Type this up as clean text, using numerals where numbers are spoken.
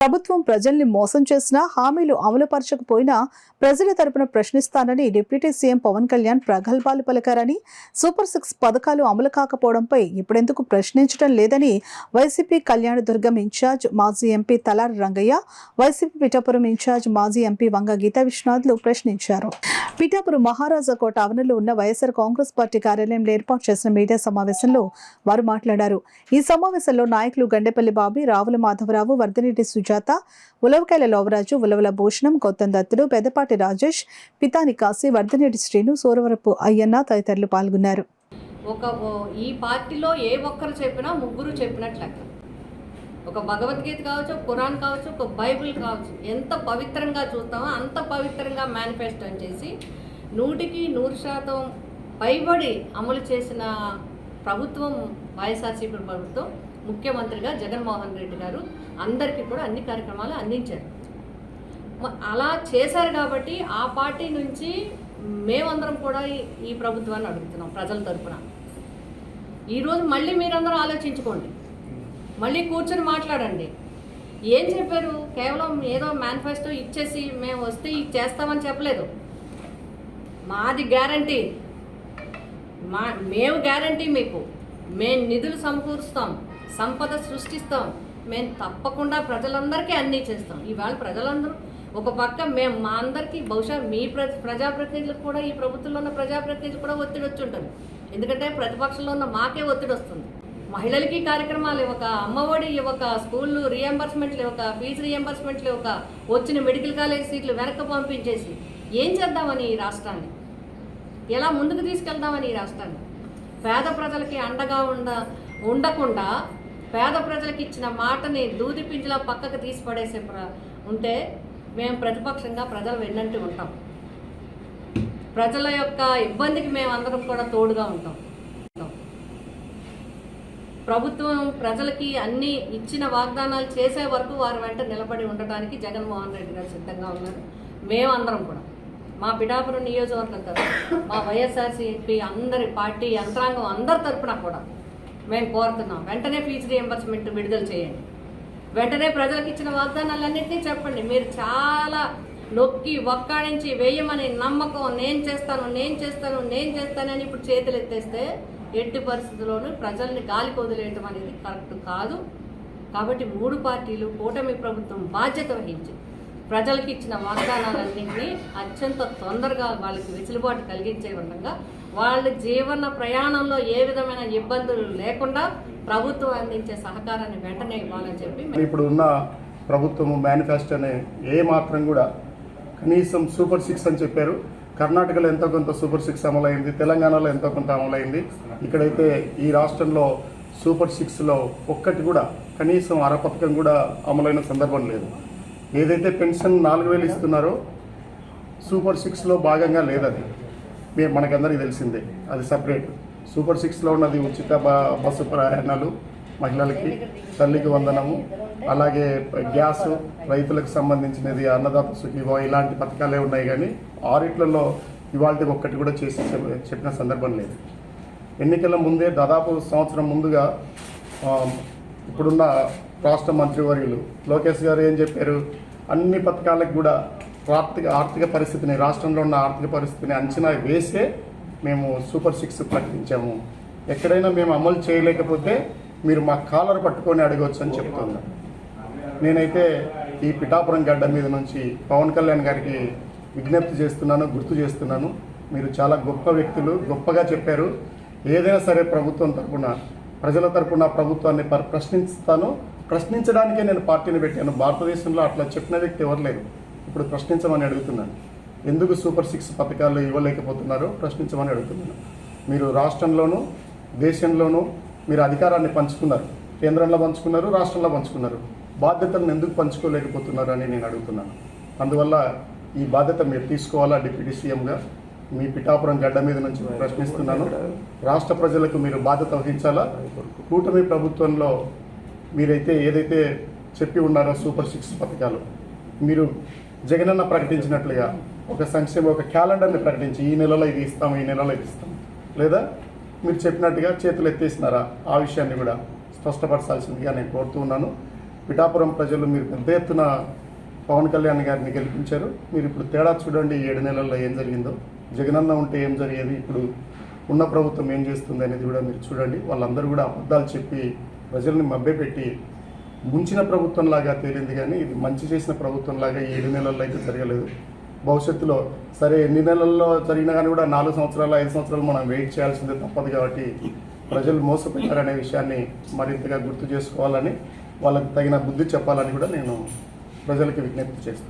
ప్రభుత్వం ప్రజల్ని మోసం చేసినా హామీలు అమలుపరచకపోయినా ప్రజల తరపున ప్రశ్నిస్తానని డిప్యూటీ సీఎం పవన్ కళ్యాణ్ ప్రగల్భాలు పలికారని, సూపర్ 6 పథకాలు అమలు కాకపోవడంపై ఇప్పుడెందుకు ప్రశ్నించడం లేదని వైసీపీ కళ్యాణదుర్గం ఇన్ఛార్జ్ మాజీ ఎంపీ తలారి రంగయ్య, వైసీపీ పిఠాపురం ఇన్ఛార్జ్ మాజీ ఎంపీ వంగ గీతా విశ్వనాథ్లు ప్రశ్నించారు. పిఠాపురం మహారాజా కోట ఆవరణలో ఉన్న వైఎస్ఆర్ కాంగ్రెస్ పార్టీ కార్యాలయంలో ఏర్పాటు చేసిన మీడియా సమావేశంలో వారు మాట్లాడారు. ఈ సమావేశంలో నాయకులు గండేపల్లి బాబీ, రావుల మాధవరావు, వర్ధనేటి సుజాత, ఉలవకాయల లోవరాజు, ఉలవల భూషణం, కొత్తం దత్తుడు, పెద్దపాటి రాజేష్, పితాని కాశీ, వర్ధనేటి శ్రీను, సూరవరపు అయ్యన్న తదితరులు పాల్గొన్నారు. ఈ పార్టీలో ఏ ఒక్కరు చెప్పినా ముగ్గురు చెప్పినట్లు లెక్క. ఒక భగవద్గీత కావచ్చు, ఖురాన్ కావచ్చు, ఒక బైబిల్ కావచ్చు, ఎంత పవిత్రంగా చూస్తామో అంత పవిత్రంగా మేనిఫెస్టో చేసి 100% పైబడి అమలు చేసిన ప్రభుత్వం వైఎస్ఆర్సీపీ ప్రభుత్వం. ముఖ్యమంత్రిగా జగన్మోహన్ రెడ్డి గారు అందరికీ కూడా అన్ని కార్యక్రమాలు అందించారు. అలా చేశారు కాబట్టి ఆ పార్టీ నుంచి మేమందరం కూడా ఈ ప్రభుత్వాన్ని అడుగుతున్నాం ప్రజల తరఫున. ఈరోజు మళ్ళీ మీరందరూ ఆలోచించుకోండి, మళ్ళీ కూర్చొని మాట్లాడండి. ఏం చెప్పారు? కేవలం ఏదో మేనిఫెస్టో ఇచ్చేసి మేము వస్తే ఇది చేస్తామని చెప్పలేదు. మాది గ్యారంటీ, మేము గ్యారంటీ మీకు. మేము నిధులు సమకూరుస్తాం, సంపద సృష్టిస్తాం, మేము తప్పకుండా ప్రజలందరికీ అన్నీ చేస్తాం. ఇవాళ ప్రజలందరూ ఒక పక్క మేము మా అందరికీ బహుశా మీ ప్రజాప్రతినిధులకు కూడా, ఈ ప్రభుత్వంలో ఉన్న ప్రజాప్రతినిధులు కూడా ఒత్తిడి వచ్చి ఉంటుంది. ఎందుకంటే ప్రతిపక్షంలో ఉన్న మాకే ఒత్తిడి వస్తుంది. మహిళలకి కార్యక్రమాలు ఇవ్వక, అమ్మఒడి ఇవ్వక, స్కూళ్ళు రీఎంబర్స్మెంట్లు ఇవ్వక, ఫీజు రీఎంబర్స్మెంట్లు ఇవ్వక, వచ్చిన మెడికల్ కాలేజ్ సీట్లు వెనక్కి పంపించేసి ఏం చేద్దామని ఈ రాష్ట్రాన్ని, ఎలా ముందుకు తీసుకెళ్దామని ఈ రాష్ట్రాన్ని, పేద ప్రజలకి అండగా ఉండకుండా పేద ప్రజలకు ఇచ్చిన మాటని దూది పింజలా పక్కకు తీసి పడేసే ఉంటే మేము ప్రతిపక్షంగా ప్రజలు వెన్నంటి ఉంటాం. ప్రజల యొక్క ఇబ్బందికి మేము అందరం కూడా తోడుగా ఉంటాం. ప్రభుత్వం ప్రజలకి అన్ని ఇచ్చిన వాగ్దానాలు చేసే వరకు వారి వెంట నిలబడి ఉండటానికి జగన్మోహన్ రెడ్డి గారు సిద్ధంగా ఉన్నారు. మేమందరం కూడా మా పిఠాపురం నియోజకవర్గం తరఫున, మా వైఎస్ఆర్సీపీ అందరి పార్టీ యంత్రాంగం అందరి తరఫున కూడా మేము కోరుతున్నాం, వెంటనే ఫీజు రీఎంబర్స్మెంట్ విడుదల చేయండి. వెంటనే ప్రజలకు ఇచ్చిన వాగ్దానాలన్నింటినీ చెప్పండి. మీరు చాలా నొక్కి ఒక్కాడించి వేయమని నమ్మకం, నేను చేస్తానని ఇప్పుడు చేతులు ఎత్తేస్తే ఎట్టి పరిస్థితుల్లోనూ ప్రజల్ని గాలికి వదిలేయటం అనేది కరెక్ట్ కాదు. కాబట్టి 3 పార్టీలు కూటమి ప్రభుత్వం బాధ్యత వహించి ప్రజలకు ఇచ్చిన వాగ్దానాలన్నింటినీ అత్యంత తొందరగా వాళ్ళకి వెసులుబాటు కలిగించే విధంగా వాళ్ళ జీవన ప్రయాణంలో ఏ విధమైన ఇబ్బందులు లేకుండా ప్రభుత్వం అందించే సహకారాన్ని వెంటనే ఇవ్వాలని చెప్పి ఇప్పుడు ఉన్న ప్రభుత్వం మేనిఫెస్టోని ఏ మాత్రం కూడా కనీసం సూపర్ 6 అని చెప్పారు. కర్ణాటకలో ఎంతో కొంత సూపర్ 6 అమలైంది, తెలంగాణలో ఎంతో కొంత అమలైంది. ఇక్కడైతే ఈ రాష్ట్రంలో సూపర్ 6లో ఒక్కటి కూడా కనీసం పథకం కూడా అమలైన సందర్భం లేదు. ఏదైతే పెన్షన్ 4000 ఇస్తున్నారో సూపర్ 6లో భాగంగా లేదు. అది మనకందరికీ తెలిసిందే, అది సపరేట్. సూపర్ 6లో ఉన్నది ఉచిత బస్సు ప్రయాణాలు మహిళలకి, తల్లికి వందనము, అలాగే గ్యాస్, రైతులకు సంబంధించినది అన్నదాత సుఖీభావ, ఇలాంటి పథకాలే ఉన్నాయి. కానీ 6 ఇవాళకి ఒక్కటి కూడా చేసి చెప్పిన సందర్భం లేదు. ఎన్నికల ముందే దాదాపు సంవత్సరం ముందుగా ఇప్పుడున్న రాష్ట్ర మంత్రివర్యులు లోకేష్ గారు ఏం చెప్పారు? అన్ని పథకాలకు కూడా ఆర్థిక పరిస్థితిని, రాష్ట్రంలో ఉన్న ఆర్థిక పరిస్థితిని అంచనా వేసే మేము సూపర్ 6 ప్రకటించాము. ఎక్కడైనా మేము అమలు చేయలేకపోతే మీరు మా కాలర్ పట్టుకొని అడగవచ్చు అని చెప్తున్నాను. నేనైతే ఈ పిఠాపురం గడ్డ మీద నుంచి పవన్ కళ్యాణ్ గారికి విజ్ఞప్తి చేస్తున్నాను, గుర్తు చేస్తున్నాను. మీరు చాలా గొప్ప వ్యక్తులు, గొప్పగా చెప్పారు. ఏదైనా సరే ప్రభుత్వం తరఫున, ప్రజల తరఫున ప్రభుత్వాన్ని ప్రశ్నించడానికే నేను పార్టీని పెట్టాను. భారతదేశంలో అట్లా చెప్పిన వ్యక్తి ఎవరు లేరు. ఇప్పుడు ప్రశ్నించమని అడుగుతున్నాను. ఎందుకు సూపర్ 6 పథకాలు ఇవ్వలేకపోతున్నారో ప్రశ్నించమని అడుగుతున్నాను. మీరు రాష్ట్రంలోనూ దేశంలోనూ మీరు అధికారాన్ని పంచుకున్నారు, కేంద్రంలో పంచుకున్నారు, రాష్ట్రంలో పంచుకున్నారు. బాధ్యతలను ఎందుకు పంచుకోలేకపోతున్నారు అని నేను అడుగుతున్నాను. అందువల్ల ఈ బాధ్యత మీరు తీసుకోవాలా. డిప్యూటీ సీఎంగా మీ పిఠాపురం గడ్డ మీద నుంచి ప్రశ్నిస్తున్నాను. రాష్ట్ర ప్రజలకు మీరు బాధ్యత వహించాలా. కూటమి ప్రభుత్వంలో మీరైతే ఏదైతే చెప్పి ఉన్నారో సూపర్ 6 పథకాలు, మీరు జగనన్న ప్రకటించినట్లుగా ఒక క్యాలెండర్ని ప్రకటించి ఈ నెలలో ఇది ఇస్తాము, ఈ నెలలో ఇది ఇస్తాము, లేదా మీరు చెప్పినట్టుగా చేతులు ఎత్తేసినారా, ఆ విషయాన్ని కూడా స్పష్టపరచాల్సిందిగా నేను కోరుతూ ఉన్నాను. పిఠాపురం ప్రజలు మీరు పెద్ద ఎత్తున పవన్ కళ్యాణ్ గారిని గెలిపించారు. మీరు ఇప్పుడు తేడా చూడండి, 7 నెలల్లో ఏం జరిగిందో. జగనన్న ఉంటే ఏం జరిగేది, ఇప్పుడు ఉన్న ప్రభుత్వం ఏం చేస్తుంది అనేది కూడా మీరు చూడండి. వాళ్ళందరూ కూడా అబద్ధాలు చెప్పి ప్రజల్ని మభ్యపెట్టి ముంచిన ప్రభుత్వంలాగా తేలింది, కానీ ఇది మంచి చేసిన ప్రభుత్వంలాగా 7 నెలల్లో అయితే జరగలేదు. భవిష్యత్తులో సరే ఎన్ని నెలల్లో జరిగినా కానీ కూడా 4 సంవత్సరాలు 5 సంవత్సరాలు మనం వెయిట్ చేయాల్సిందే తప్పదు. కాబట్టి ప్రజలు మోసపోయారనే విషయాన్ని మరింతగా గుర్తు చేసుకోవాలని, వాళ్ళకి తగిన బుద్ధి చెప్పాలని కూడా నేను ప్రజలకి విజ్ఞప్తి చేస్తాను.